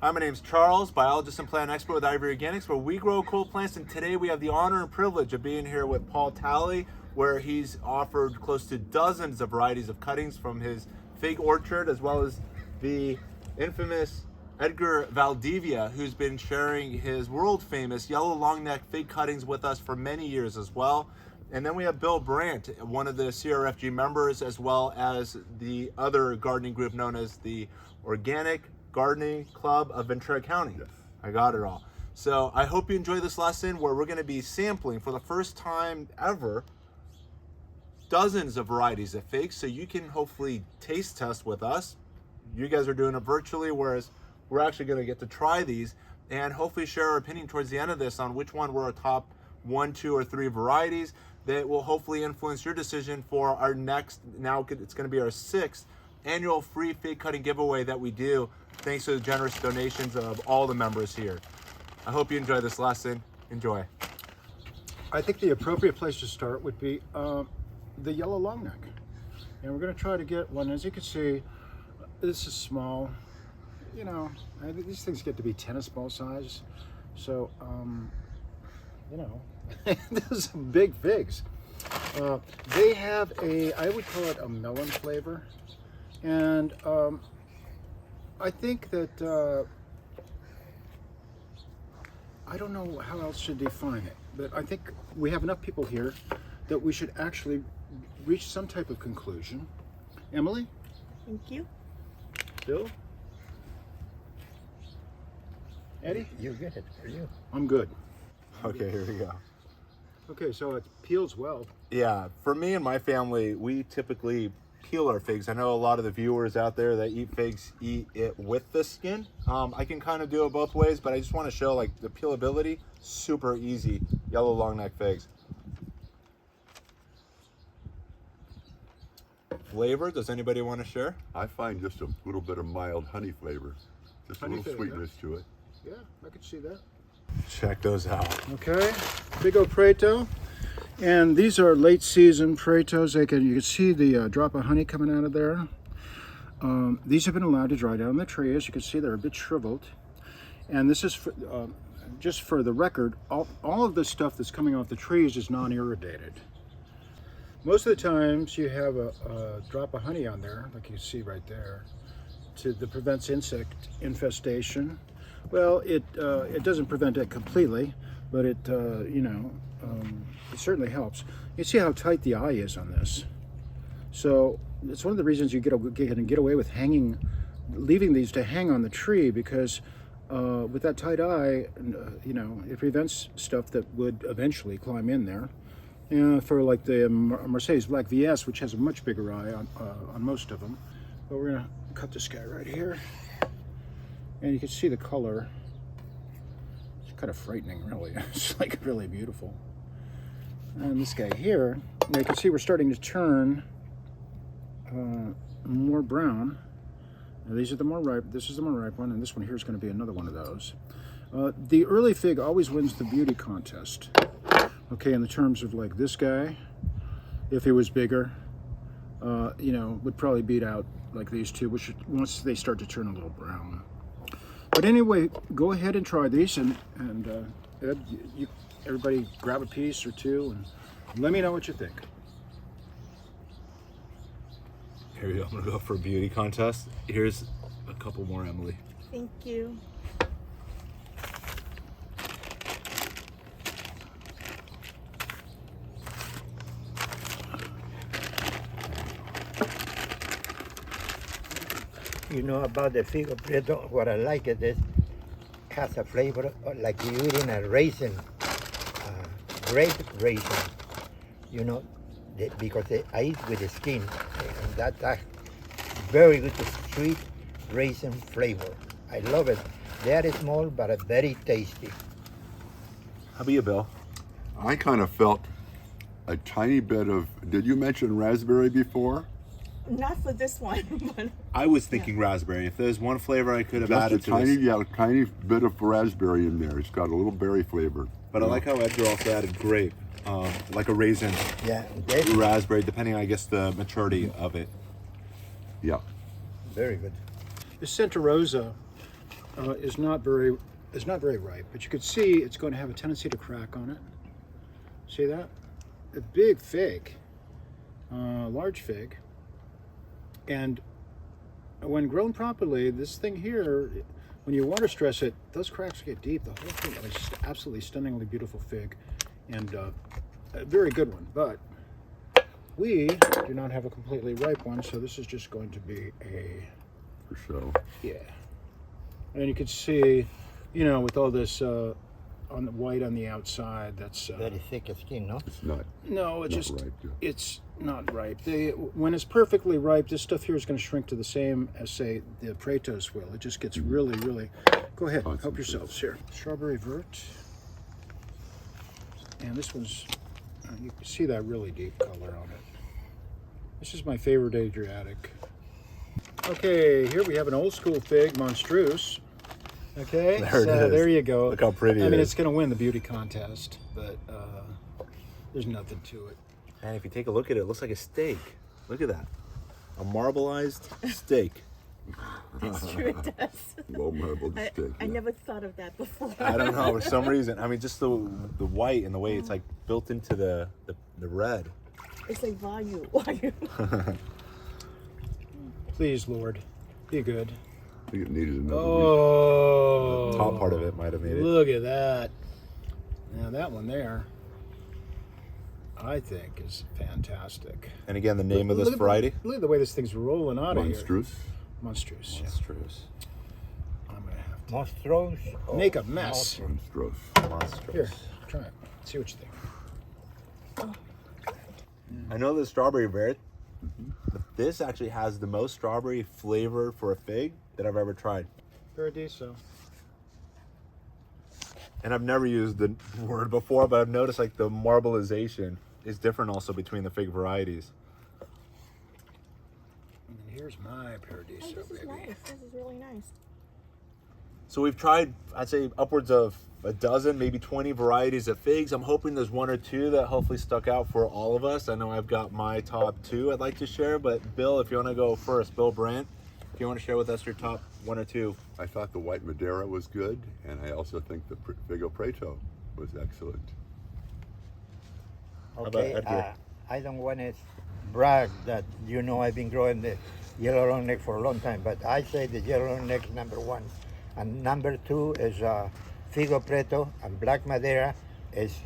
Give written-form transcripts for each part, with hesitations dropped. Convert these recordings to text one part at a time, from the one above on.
Hi, my name is Charles, biologist and plant expert with Ivory Organics, where we grow cool plants. And today we have the honor and privilege of being here with Paul Talley, where he's offered close to dozens of varieties of cuttings from his fig orchard, as well as the infamous Edgar Valdivia, who's been sharing his world famous yellow longneck fig cuttings with us for many years as well. And then we have Bill Brandt, one of the CRFG members, as well as the other gardening group known as the Organic Gardening Club of Ventura County. Yes. I got it all. So I hope you enjoy this lesson where we're going to be sampling for the first time ever dozens of varieties of figs, so you can hopefully taste test with us. You guys are doing it virtually, whereas we're actually going to get to try these and hopefully share our opinion towards the end of this on which one were our top 1, 2, or 3 varieties that will hopefully influence your decision for our next, now it's going to be our 6th annual free fig cutting giveaway that we do, thanks to the generous donations of all the members here. I hope you enjoy this lesson. Enjoy. I think the appropriate place to start would be the yellow longneck. And we're going to try to get one. As you can see, this is small. You know, these things get to be tennis ball size. So, you know, those are big figs. They have I would call it a melon flavor. And I think that, I don't know how else to define it, but I think we have enough people here that we should actually reach some type of conclusion. Emily? Thank you. Bill? Eddie? You get it, are you? I'm good. Okay, here we go. Okay, so it peels well. Yeah, for me and my family, we typically peel our figs. I know a lot of the viewers out there that eat figs eat it with the skin. I can kind of do it both ways, but I just want to show like the peelability, super easy, yellow longneck figs. Flavor, does anybody want to share? I find just a little bit of mild honey flavor. Just Honey a little flavor, sweetness to it. Yeah, I could see that. Check those out. Okay, big Operato. And these are late season Operatos. You can see the drop of honey coming out of there. These have been allowed to dry down the tree. As you can see, they're a bit shriveled. And this is, for, just for the record, all of the stuff that's coming off the trees is non-irrigated. Most of the times you have a drop of honey on there, like you can see right there, that prevents insect infestation. Well, it doesn't prevent it completely, but it, you know, it certainly helps. You see how tight the eye is on this. So it's one of the reasons you get away with leaving these to hang on the tree, because with that tight eye, you know, it prevents stuff that would eventually climb in there. For like the Mercedes Black VS, which has a much bigger eye on most of them. But we're gonna cut this guy right here. And you can see the color. It's kind of frightening, really. It's like really beautiful. And this guy here, you can see we're starting to turn more brown. Now, these are the more ripe. This is the more ripe one, and this one here is going to be another one of those. The early fig always wins the beauty contest. Okay, in the terms of like this guy, if he was bigger, you know, would probably beat out like these two, which once they start to turn a little brown. But anyway, go ahead and try these, and Ed, everybody grab a piece or two and let me know what you think. Here we go, I'm gonna go for a beauty contest. Here's a couple more, Emily. Thank you. You know about the fig Operato, what I like it is has a flavor like you eating a raisin, grape raisin. You know, because I eat with the skin, and that very good sweet raisin flavor. I love it. Very small but very tasty. How about you, Bill? I kind of felt a tiny bit of, did you mention raspberry before? Not for this one, but I was thinking raspberry. If there's one flavor I could have added to this. Yeah, a tiny bit of raspberry in there. It's got a little berry flavor. But I like how Edgar also added grape, like a raisin, Yeah, raspberry, depending, I guess, the maturity of it. Yeah. very good. The Santa Rosa is not very ripe, but you could see it's going to have a tendency to crack on it. See that? A big fig, large fig, and when grown properly, this thing here, when you water stress it, those cracks get deep. The whole thing is just absolutely stunningly beautiful fig, and a very good one. But we do not have a completely ripe one, so this is just going to be a For show. yeah. And you can see, you know, with all this on the white on the outside, that's Very thick skin, no? It's not, no, it's not just ripe yet. it's not ripe. When it's perfectly ripe, this stuff here is going to shrink to the same as, say, the Operatos will. It just gets really, really. Go ahead, help Concentrate. yourselves here. Strawberry Vert, and this one's you can see that really deep color on it. This is my favorite Adriatic. Okay, here we have an old school fig, Monstrous. Okay, There it so is. there you go. Look how pretty I it mean, is. it's going to win the beauty contest, but there's nothing to it. And if you take a look at it, it looks like a steak. Look at that. A marbleized steak. That's true, it does. Well marbled steak. I yeah. never thought of that before. I don't know, for some reason. I mean, just the white and the way it's like built into the red. It's like value. Please, Lord, be good. I think it needed another week. Oh, Top part of it might have made it. Look at that. Now that one there, I think, is fantastic. And again, the name of this Look at variety? Look at the way this thing's rolling out of here. Monstrous. Monstrous. Yeah. Monstrous. I'm gonna have to Monstrous. or make a mess. Monstrous. Monstrous. Here, try it. See what you think. I know the strawberry variety. This actually has the most strawberry flavor for a fig that I've ever tried. Paradiso. And I've never used the word before, but I've noticed like the marbleization is different also between the fig varieties. And here's my Oh, Paradiso, this is baby. nice. This is really nice. So we've tried, I'd say, upwards of a dozen, maybe 20 varieties of figs. I'm hoping there's one or two that hopefully stuck out for all of us. I know I've got my top two I'd like to share, but Bill, if you want to go first, Bill Brandt, if you want to share with us your top one or two. I thought the white Madeira was good, and I also think the Fig Operato was excellent. about Okay, Edgar? I don't want to brag that, you know, I've been growing the yellow long neck for a long time, but I say the yellow long neck is number one. And number two is Fig Operato, and Black Madeira is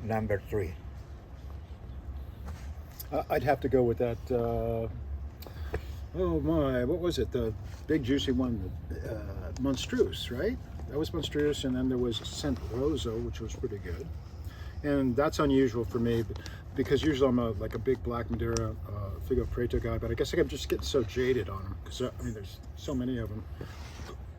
number three. I'd have to go with that. Oh my, what was it? The big juicy one, Monstrous, right? That was Monstrous, and then there was Santa Rosa, which was pretty good. And that's unusual for me because usually I'm like a big Black Madeira Fig Operato guy, but I guess I'm just getting so jaded on them because I mean there's so many of them,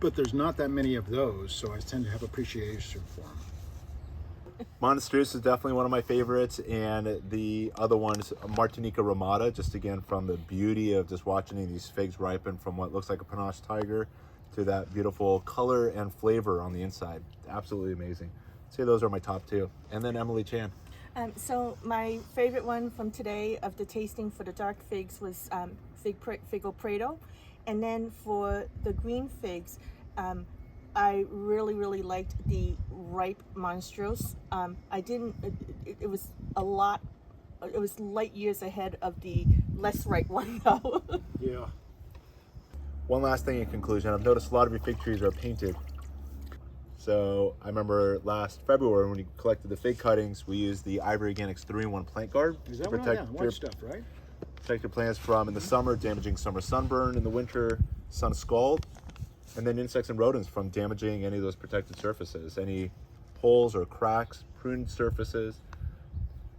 but there's not that many of those, so I tend to have appreciation for them. Monstrous is definitely one of my favorites, and the other one is Martinica Ramada, just again from the beauty of just watching these figs ripen from what looks like a Panache Tiger to that beautiful color and flavor on the inside. Absolutely amazing. I'd say those are my top two. And then Emily Chan. So my favorite one from today of the tasting for the dark figs was Fig Operato. And then for the green figs, I really liked the ripe Monstrous. It was a lot, it was light years ahead of the less ripe one though. Yeah. One last thing in conclusion, I've noticed a lot of your fig trees are painted. So I remember last February when we collected the fig cuttings, we used the Ivory Organics 3-in-1 plant guard Is to that one? protect Yeah, your white stuff, right? protect your plants from in the summer damaging summer sunburn, in the winter sun scald, and then insects and rodents from damaging any of those protected surfaces, any holes or cracks, pruned surfaces.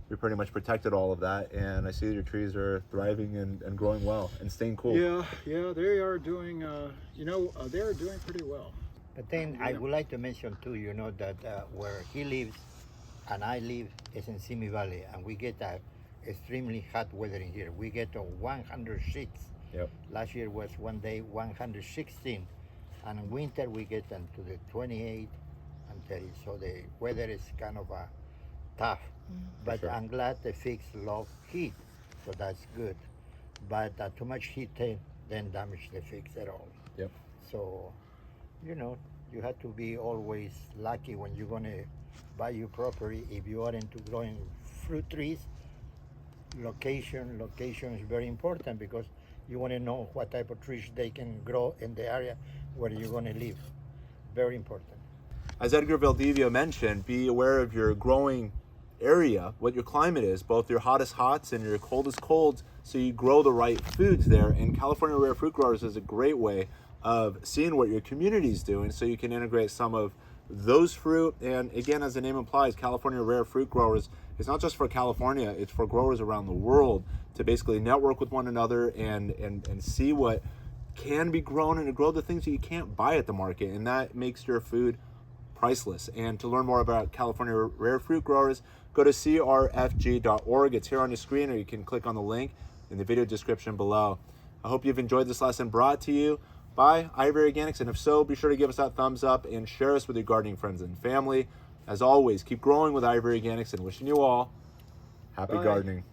We pretty much protected all of that, and I see that your trees are thriving and growing well and staying cool. Yeah, they are doing. They are doing pretty well. But then I would like to mention too, you know, that where he lives and I live is in Simi Valley, and we get extremely hot weather in here. We get to 106. Yep. Last year was one day 116, and in winter we get into the 28 and 30. So the weather is kind of tough. But sure. I'm glad the figs love heat, so that's good. But too much heat then damage the figs at all. Yep. So, you know, you have to be always lucky when you're gonna buy your property. If you are into growing fruit trees, location is very important because you want to know what type of trees they can grow in the area where you're gonna live. Very important. As Edgar Valdivia mentioned, be aware of your growing area, what your climate is, both your hottest hots and your coldest colds, so you grow the right foods there. And California Rare Fruit Growers is a great way of seeing what your community is doing, so you can integrate some of those fruit. And again, as the name implies, California Rare Fruit Growers is not just for California, it's for growers around the world to basically network with one another and see what can be grown and to grow the things that you can't buy at the market. And that makes your food priceless. And to learn more about California Rare Fruit Growers, go to crfg.org. It's here on the screen, or you can click on the link in the video description below. I hope you've enjoyed this lesson brought to you by Ivory Organics, and if so, be sure to give us that thumbs up and share us with your gardening friends and family. As always, keep growing with Ivory Organics, and wishing you all happy Bye. gardening.